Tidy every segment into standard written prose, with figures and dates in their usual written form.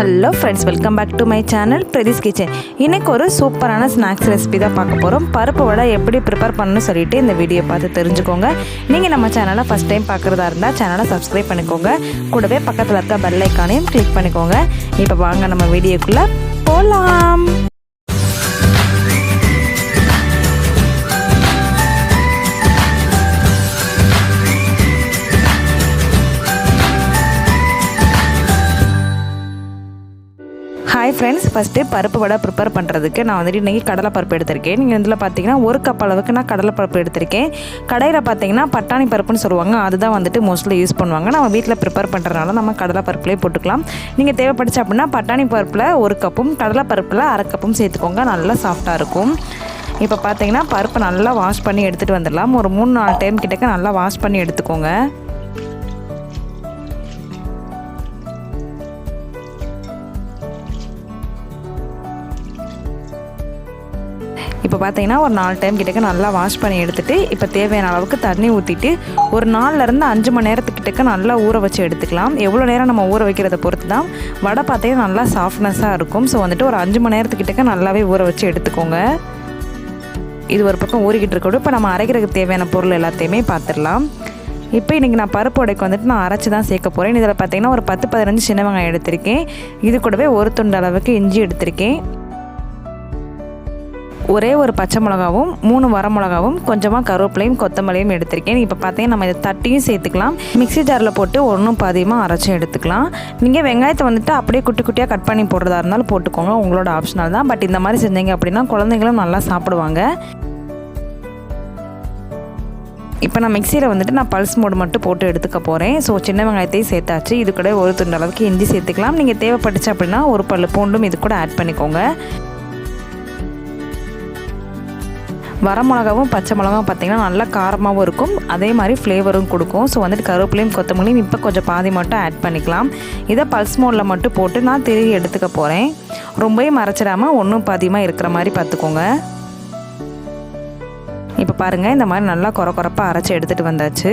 Hello friends, welcome back to my channel Pratheesh kitchen. இன்றைக்கி ஒரு சூப்பரான ஸ்நாக்ஸ் ரெசிபி தான் பார்க்க போகிறோம். பருப்பு வடை எப்படி ப்ரிப்பேர் பண்ணணும்னு சொல்லிட்டு இந்த வீடியோ பார்த்து தெரிஞ்சுக்கோங்க. நீங்கள் நம்ம சேனலை ஃபஸ்ட் டைம் பார்க்குறதா இருந்தால் சேனலை சப்ஸ்கிரைப் பண்ணிக்கோங்க. கூடவே பக்கத்தில் இருக்க பெல் ஐக்கானையும் கிளிக் பண்ணிக்கோங்க. இப்போ வாங்க நம்ம வீடியோக்குள்ளே போகலாம். ஹாய் ஃப்ரெண்ட்ஸ், ஃபஸ்ட்டு பருப்பு வடை ப்ரிப்பேர் பண்ணுறதுக்கு நான் வந்துட்டு இன்றைக்கி கடலைப்பருப்பு எடுத்திருக்கேன். நீங்கள் இதில் பார்த்தீங்கன்னா ஒரு கப் அளவுக்கு நான் கடலைப்பருப்பு எடுத்திருக்கேன். கடையில் பார்த்தீங்கன்னா பட்டாணி பருப்புன்னு சொல்லுவாங்க, அதுதான் வந்துட்டு மோஸ்ட்லி யூஸ் பண்ணுவாங்க. நம்ம வீட்டில் ப்ரிப்பேர் பண்ணுறதுனால நம்ம கடலைப்பருப்புலேயே போட்டுக்கலாம். நீங்கள் தேவைப்படுச்சு அப்படின்னா பட்டாணி பருப்பில் ஒரு கப்பும் கடலைப்பருப்பில் அரை கப்பும் சேர்த்துக்கோங்க, நல்லா சாஃப்டாக இருக்கும். இப்போ பார்த்தீங்கன்னா பருப்பை நல்லா வாஷ் பண்ணி எடுத்துகிட்டு வந்துடலாம். ஒரு 3-4 டைம் கிட்டக்க நல்லா வாஷ் பண்ணி எடுத்துக்கோங்க. இப்போ பார்த்தீங்கன்னா ஒரு 4 டைம் கிட்டக்க நல்லா வாஷ் பண்ணி எடுத்துகிட்டு இப்போ தேவையான அளவுக்கு தண்ணி ஊற்றிட்டு ஒரு 4லேருந்து 5 மணி நேரத்துக்கிட்டக்க நல்லா ஊற வச்சு எடுத்துக்கலாம். எவ்வளோ நேரம் நம்ம ஊற வைக்கிறத பொறுத்து தான் வடை பார்த்தீங்கன்னா நல்லா சாஃப்ட்னஸாக இருக்கும். ஸோ வந்துட்டு ஒரு 5 மணி நேரத்துக்கிட்டக்க நல்லாவே ஊற வச்சு எடுத்துக்கோங்க. இது ஒரு பக்கம் ஊறிக்கிட்டு இருக்கட்டும். இப்போ நம்ம அரைக்கிறதுக்கு தேவையான பொருள் எல்லாத்தையுமே பார்த்துடலாம். இப்போ இன்றைக்கி நான் பருப்பு வடைக்கு வந்துட்டு நான் அரைச்சி தான் சேர்க்க போகிறேன். இதில் பார்த்தீங்கன்னா ஒரு 10-15 சின்ன வெங்காயம் எடுத்திருக்கேன். இது கூடவே ஒரு துண்டு அளவுக்கு இஞ்சி எடுத்திருக்கேன். ஒரே ஒரு பச்சை மிளகாவும் 3 வரமிளகாவும் கொஞ்சமாக கருவேப்பிலையும் கொத்தமல்லியும் எடுத்திருக்கேன். இப்போ பார்த்தீங்கன்னா நம்ம இதை தட்டியும் சேர்த்துக்கலாம். மிக்ஸி ஜாரில் போட்டு ஒன்றும் பாதியமாக அரைச்சும் எடுத்துக்கலாம். நீங்கள் வெங்காயத்தை வந்துட்டு அப்படியே குட்டி குட்டியாக கட் பண்ணி போடுறதா இருந்தாலும் போட்டுக்கோங்க, உங்களோட ஆப்ஷனல் தான். பட் இந்த மாதிரி செஞ்சீங்க அப்படின்னா குழந்தைங்களும் நல்லா சாப்பிடுவாங்க. இப்போ நான் மிக்சியில் வந்துட்டு நான் பல்ஸ் மோடு மட்டும் போட்டு எடுத்துக்க போகிறேன். ஸோ சின்ன வெங்காயத்தையும் சேர்த்தாச்சு. இது கூட ஒரு துண்டு அளவுக்கு இஞ்சி சேர்த்துக்கலாம். நீங்கள் தேவைப்பட்டுச்சு அப்படின்னா ஒரு பல்லு பூண்டும் இது கூட ஆட் பண்ணிக்கோங்க. வரமிளகாவும் பச்சை மிளகாவும் பார்த்திங்கன்னா நல்லா காரமாகவும் இருக்கும், அதே மாதிரி ஃப்ளேவரும் கொடுக்கும். ஸோ வந்துட்டு கருவேப்பிலையும் கொத்தமல்லியும் இப்போ கொஞ்சம் பாதி மட்டும் ஆட் பண்ணிக்கலாம். இதை பல்ஸ் மோடில் மட்டும் போட்டு நான் திருகி எடுத்துக்க போகிறேன். ரொம்பவும் அரைச்சிடாமல் ஒன்றும் பாதியமாக இருக்கிற மாதிரி பார்த்துக்கோங்க. இப்போ பாருங்கள், இந்த மாதிரி நல்லா கொரப்பாக அரைச்சி எடுத்துகிட்டு வந்தாச்சு.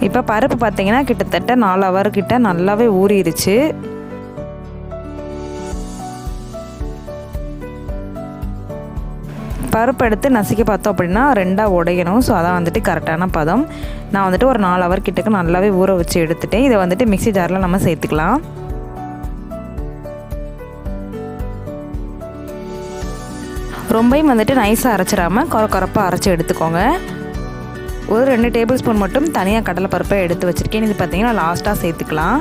இப்போ பருப்பு பார்த்திங்கன்னா கிட்டத்தட்ட 4 ஹவர் கிட்ட நல்லாவே ஊறிடுச்சு. பருப்பு எடுத்து நசுக்கி பார்த்தோம் அப்படின்னா 2ஆக உடையணும். ஸோ அதான் வந்துட்டு கரெக்டான பதம். நான் வந்துட்டு ஒரு 4 ஹவர் கிட்டக்கு நல்லாவே ஊற வச்சு எடுத்துட்டேன். இதை வந்துட்டு மிக்ஸி ஜாரில் நம்ம சேர்த்துக்கலாம். ரொம்பவும் வந்துட்டு நைஸாக அரைச்சிடாமல் கொரப்பாக அரைச்சி எடுத்துக்கோங்க. ஒரு 2 டேபிள் ஸ்பூன் மட்டும் தனியாக கடலைப்பருப்பை எடுத்து வச்சுருக்கேன். இது பார்த்திங்கன்னா லாஸ்ட்டாக சேர்த்துக்கலாம்.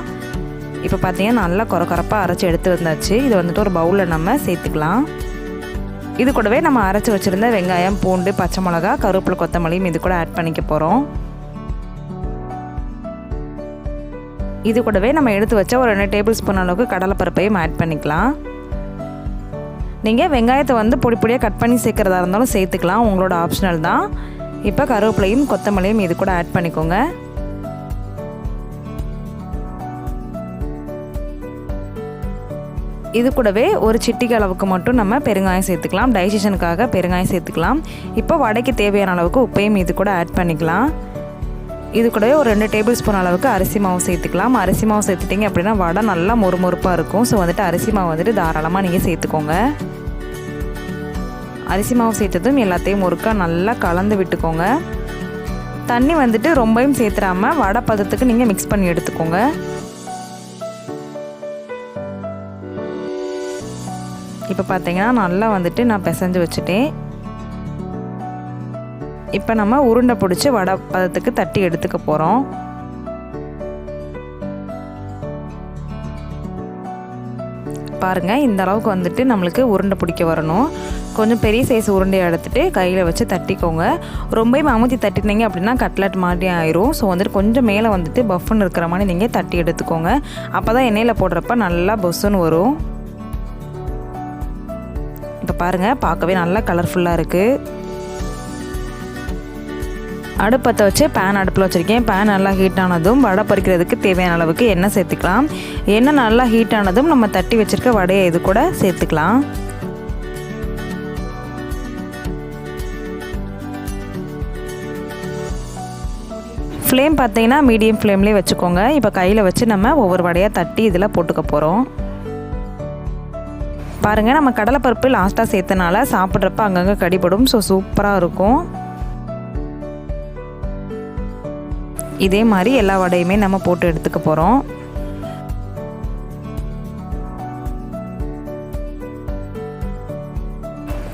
இப்போ பார்த்திங்கன்னா நல்லா கொரப்பாக அரைச்சி எடுத்து வந்தாச்சு. இது வந்துட்டு ஒரு பவுலில் நம்ம சேர்த்துக்கலாம். இது கூடவே நம்ம அரைச்சி வச்சுருந்த வெங்காயம், பூண்டு, பச்சை மிளகா, கருவேப்பிலை, கொத்தமல்லியும் இது கூட ஆட் பண்ணிக்க போகிறோம். இது கூடவே நம்ம எடுத்து வச்ச ஒரு 2 டேபிள் ஸ்பூன் அளவுக்கு கடலைப்பருப்பையும் ஆட் பண்ணிக்கலாம். நீங்கள் வெங்காயத்தை வந்து பொடி பொடியாக கட் பண்ணி சேர்க்குறதா இருந்தாலும் சேர்த்துக்கலாம், உங்களோட ஆப்ஷனல் தான். இப்போ கருவேப்பிலையும் கொத்தமல்லியும் இது கூட ஆட் பண்ணிக்கோங்க. இது கூடவே ஒரு சிட்டிகை அளவுக்கு மட்டும் நம்ம பெருங்காயம் சேர்த்துக்கலாம். டைஜஷனுக்காக பெருங்காயம் சேர்த்துக்கலாம். இப்போ வடைக்கு தேவையான அளவுக்கு உப்பையும் இது கூட ஆட் பண்ணிக்கலாம். இது கூடவே ஒரு 2 டேபிள் ஸ்பூன் அளவுக்கு அரிசி மாவு சேர்த்துக்கலாம். அரிசி மாவு சேர்த்துட்டிங்க அப்படின்னா வடை நல்லா மொறுமொறுப்பாக இருக்கும். ஸோ வந்துட்டு அரிசி மாவு வந்துட்டு தாராளமாக நீங்கள் சேர்த்துக்கோங்க. அரிசி மாவு சேர்த்ததும் எல்லாத்தையும் ஒருக்கா நல்லா கலந்து விட்டுக்கோங்க. தண்ணி வந்துட்டு ரொம்பவும் சேர்த்துடாமல் வடை பதத்துக்கு நீங்கள் மிக்ஸ் பண்ணி எடுத்துக்கோங்க. இப்போ பார்த்தீங்கன்னா நல்லா வந்துட்டு நான் பிசைஞ்சு வச்சுட்டேன். இப்போ நம்ம உருண்டை பிடிச்சி வடை பதத்துக்கு தட்டி எடுத்துக்க போகிறோம். பாருங்கள், இந்த அளவுக்கு வந்துட்டு நம்மளுக்கு உருண்டை பிடிக்க வரணும். கொஞ்சம் பெரிய சைஸ் உருண்டையை எடுத்துகிட்டு கையில் வச்சு தட்டிக்கோங்க. ரொம்பவும் அமுத்தி தட்டினீங்க அப்படின்னா கட்லட் மாதிரி ஆயிரும். ஸோ வந்துட்டு கொஞ்சம் மேலே வந்துட்டு பஃப்னு இருக்கிற மாதிரி நீங்கள் தட்டி எடுத்துக்கோங்க. அப்போ தான் எண்ணெயில் போடுறப்ப நல்லா பொஸ்ஸுன்னு வரும். இப்போ பாருங்கள், பார்க்கவே நல்லா கலர்ஃபுல்லாக இருக்குது. அடுப்பத்தை வச்சு பேன் அடுப்பில் வச்சுருக்கேன். பேன் நல்லா ஹீட் ஆனதும் வடை பொரிக்கிறதுக்கு தேவையான அளவுக்கு எண்ணெய் சேர்த்துக்கலாம். எண்ணெய் நல்லா ஹீட் ஆனதும் நம்ம தட்டி வச்சுருக்க வடையை இது கூட சேர்த்துக்கலாம். ஃப்ளேம் பார்த்தீங்கன்னா மீடியம் ஃப்ளேம்லேயே வச்சுக்கோங்க. இப்போ கையில் வச்சு நம்ம ஒவ்வொரு வடையாக தட்டி இதில் போட்டுக்க போகிறோம். பாருங்கள், நம்ம கடலைப்பருப்பு லாஸ்ட்டாக சேர்த்தனால சாப்பிட்றப்ப அங்கங்கே கடிபடும். ஸோ சூப்பராக இருக்கும். இதே மாதிரி எல்லா வடையுமே நம்ம போட்டு எடுத்துக்க போகிறோம்.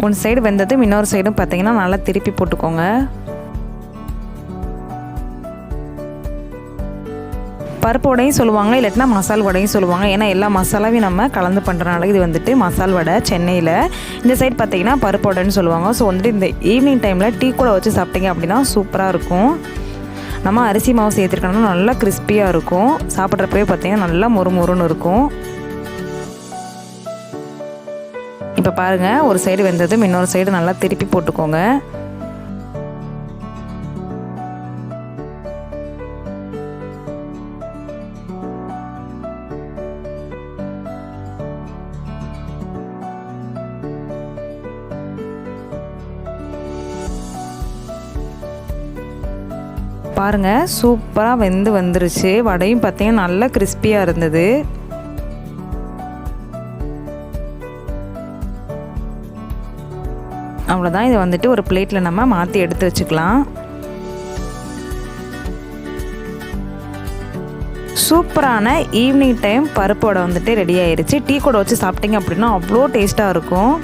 ஒன் சைடு வெந்ததும் இன்னொரு சைடும் பார்த்தீங்கன்னா நல்லா திருப்பி போட்டுக்கோங்க. பருப்பு வடையும் சொல்லுவாங்க, இல்லாட்டினா மசால் வடையும் சொல்லுவாங்க. ஏன்னா எல்லா மசாலாவையும் நம்ம கலந்து பண்ணுறனால இது வந்துட்டு மசால் வடை. சென்னையில் இந்த சைடு பார்த்தீங்கன்னா பருப்பு வடைன்னு சொல்லுவாங்க. ஸோ வந்துட்டு இந்த ஈவினிங் டைமில் டீ கூட வச்சு சாப்பிட்டீங்க அப்படின்னா சூப்பராக இருக்கும். நம்ம அரிசி மாவு சேர்த்துருக்கோம்னா நல்லா கிறிஸ்பியாக இருக்கும். சாப்பிட்றப்பவே பார்த்தீங்கன்னா நல்லா மொறுமொறுன்னு இருக்கும். இப்போ பாருங்கள், ஒரு சைடு வெந்ததும் இன்னொரு சைடு நல்லா திருப்பி போட்டுக்கோங்க. பாருங்கள், சூப்பராக வெந்து வந்துருச்சு. வடையும் பார்த்தீங்கன்னா நல்லா கிறிஸ்பியாக இருந்தது. அவ்வளோதான். இதை வந்துட்டு ஒரு பிளேட்டில் நம்ம மாற்றி எடுத்து வச்சுக்கலாம். சூப்பரான ஈவினிங் டைம் பருப்பு வடை வந்துட்டு ரெடி ஆயிடுச்சு. டீ கூட வச்சு சாப்பிட்டீங்க அப்படின்னா அவ்வளோ டேஸ்ட்டாக இருக்கும்.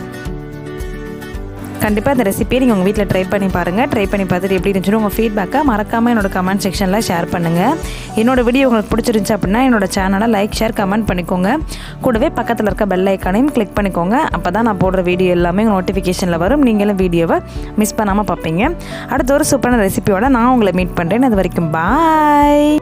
கண்டிப்பாக இந்த ரெசிபியை நீங்கள் உங்கள் வீட்டில் ட்ரை பண்ணி பாருங்கள். ட்ரை பண்ணி பார்த்துட்டு எப்படி இருந்துச்சுன்னு உங்கள் ஃபீட்பேக்கை மறக்காமல் என்னோட கமெண்ட் செக்ஷனில் ஷேர் பண்ணுங்கள். என்னோடய வீடியோ உங்களுக்கு பிடிச்சிருந்துச்சு அப்படின்னா என்னோட சேனலை லைக், ஷேர், கமெண்ட் பண்ணிக்கோங்க. கூடவே பக்கத்தில் இருக்க பெல் ஐக்கானையும் கிளிக் பண்ணிக்கோங்க. அப்போ தான் நான் போடுற வீடியோ எல்லாமே நோட்டிஃபிகேஷனில் வரும். நீங்களும் வீடியோவை மிஸ் பண்ணாமல் பார்ப்பீங்க. அடுத்த ஒரு சூப்பரான ரெசிபியோட நான் உங்களை மீட் பண்ணுறேன். அது வரைக்கும் பாய்.